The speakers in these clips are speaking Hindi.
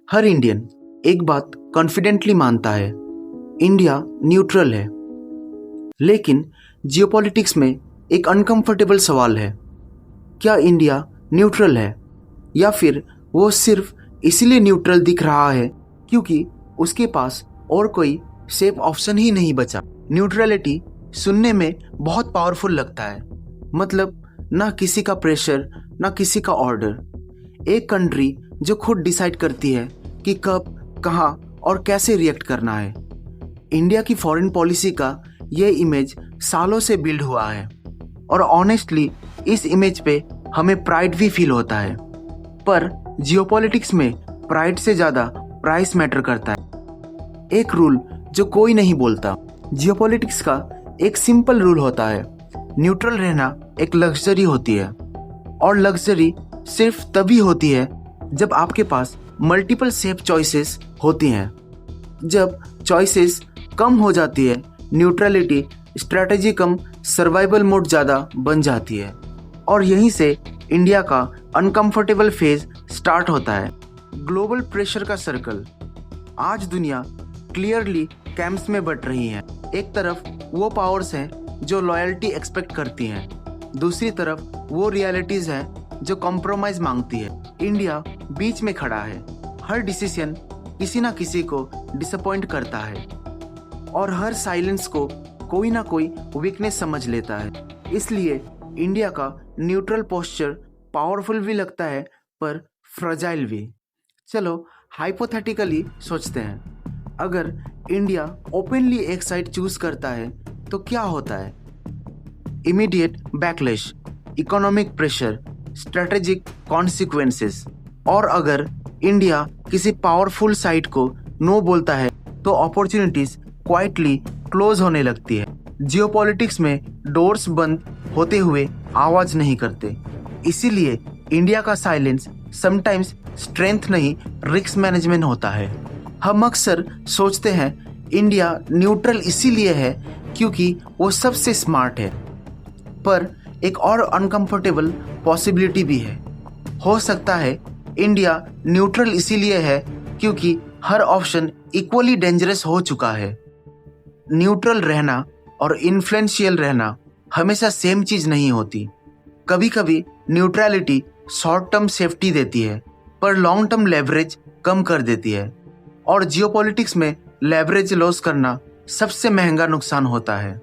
हर इंडियन एक बात कॉन्फिडेंटली मानता है, इंडिया न्यूट्रल है। लेकिन जियोपॉलिटिक्स में एक अनकंफर्टेबल सवाल है, क्या इंडिया न्यूट्रल है या फिर वो सिर्फ इसीलिए न्यूट्रल दिख रहा है क्योंकि उसके पास और कोई सेफ ऑप्शन ही नहीं बचा। न्यूट्रलिटी सुनने में बहुत पावरफुल लगता है, मतलब ना किसी का प्रेशर ना किसी का ऑर्डर। एक कंट्री जो खुद डिसाइड करती है कि कब, कहाँ और कैसे रिएक्ट करना है। इंडिया की फॉरेन पॉलिसी का ये इमेज सालों से बिल्ड हुआ है और ऑनेस्टली इस इमेज पे हमें प्राइड भी फील होता है। पर जियोपॉलिटिक्स में प्राइड से ज़्यादा प्राइस मैटर करता है। एक रूल जो कोई नहीं बोलता, जियोपॉलिटिक्स का एक सिंपल रूल होता है, न्यूट्रल रहना एक लग्जरी होती है और लग्जरी सिर्फ तभी होती है जब आपके पास मल्टीपल सेफ चॉइसेस होती हैं। जब चॉइसेस कम हो जाती है, न्यूट्रलिटी स्ट्रैटेजी कम, सर्वाइवल मोड ज़्यादा बन जाती है और यहीं से इंडिया का अनकंफर्टेबल फेज स्टार्ट होता है। ग्लोबल प्रेशर का सर्कल। आज दुनिया क्लियरली कैंप्स में बट रही है। एक तरफ वो पावर्स हैं जो लॉयल्टी एक्सपेक्ट करती हैं, दूसरी तरफ वो रियलिटीज़ हैं जो कॉम्प्रोमाइज़ मांगती है। इंडिया बीच में खड़ा है। हर डिसीजन किसी ना किसी को डिसअपॉइंट करता है और हर साइलेंस को कोई ना कोई वीकनेस समझ लेता है। इसलिए इंडिया का न्यूट्रल पोस्चर पावरफुल भी लगता है पर फ्रजाइल भी। चलो हाइपोथेटिकली सोचते हैं, अगर इंडिया ओपनली एक साइड चूज करता है तो क्या होता है? Immediate backlash, economic pressure, strategic consequences. और अगर इंडिया किसी पावरफुल साइड को नो बोलता है तो अपॉर्चुनिटीज क्वाइटली क्लोज होने लगती है। जियोपॉलिटिक्स में डोर्स बंद होते हुए आवाज नहीं करते, इसीलिए इंडिया का साइलेंस समटाइम्स स्ट्रेंथ नहीं, रिस्क मैनेजमेंट होता है। हम अक्सर सोचते हैं इंडिया न्यूट्रल इसीलिए है क्योंकि वो सबसे स्मार्ट है, पर एक और अनकंफर्टेबल पॉसिबिलिटी भी है। हो सकता है इंडिया न्यूट्रल इसीलिए है क्योंकि हर ऑप्शन इक्वली डेंजरस हो चुका है। न्यूट्रल रहना और इन्फ्लुएंशियल रहना हमेशा सेम चीज नहीं होती। कभी कभी न्यूट्रलिटी शॉर्ट टर्म सेफ्टी देती है पर लॉन्ग टर्म लेवरेज कम कर देती है और जियोपॉलिटिक्स में लेवरेज लॉस करना सबसे महंगा नुकसान होता है।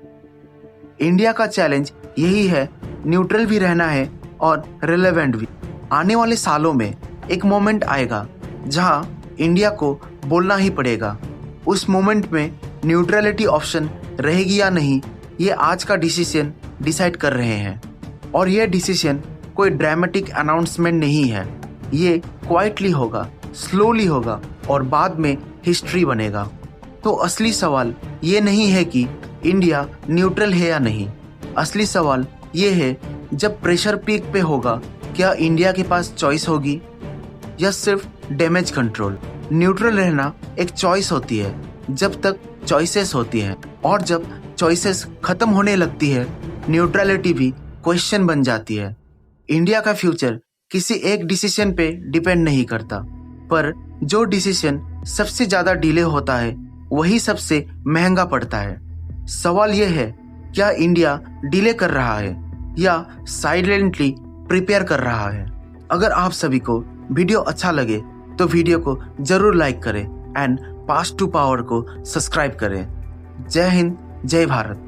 इंडिया का चैलेंज यही है, न्यूट्रल भी रहना है और रिलेवेंट भी। आने वाले सालों में एक मोमेंट आएगा जहां इंडिया को बोलना ही पड़ेगा। उस मोमेंट में न्यूट्रलिटी ऑप्शन रहेगी या नहीं, ये आज का डिसीजन डिसाइड कर रहे हैं। और ये डिसीजन कोई ड्रामेटिक अनाउंसमेंट नहीं है, ये क्वाइटली होगा, स्लोली होगा और बाद में हिस्ट्री बनेगा। तो असली सवाल ये नहीं है कि इंडिया न्यूट्रल है या नहीं, असली सवाल ये है जब प्रेशर पीक पे होगा, क्या इंडिया के पास चॉइस होगी या सिर्फ डैमेज कंट्रोल? न्यूट्रल रहना एक चॉइस होती है जब तक चॉइसेस होती हैं, और जब चॉइसेस खत्म होने लगती है न्यूट्रलिटी भी क्वेश्चन बन जाती है। इंडिया का फ्यूचर किसी एक डिसीजन पे डिपेंड नहीं करता, पर जो डिसीजन सबसे ज्यादा डिले होता है वही सबसे महंगा पड़ता है। सवाल यह है, क्या इंडिया डिले कर रहा है या साइलेंटली प्रिपेयर कर रहा है? अगर आप सभी को वीडियो अच्छा लगे तो वीडियो को जरूर लाइक करें एंड पास टू पावर को सब्सक्राइब करें। जय हिंद, जय भारत।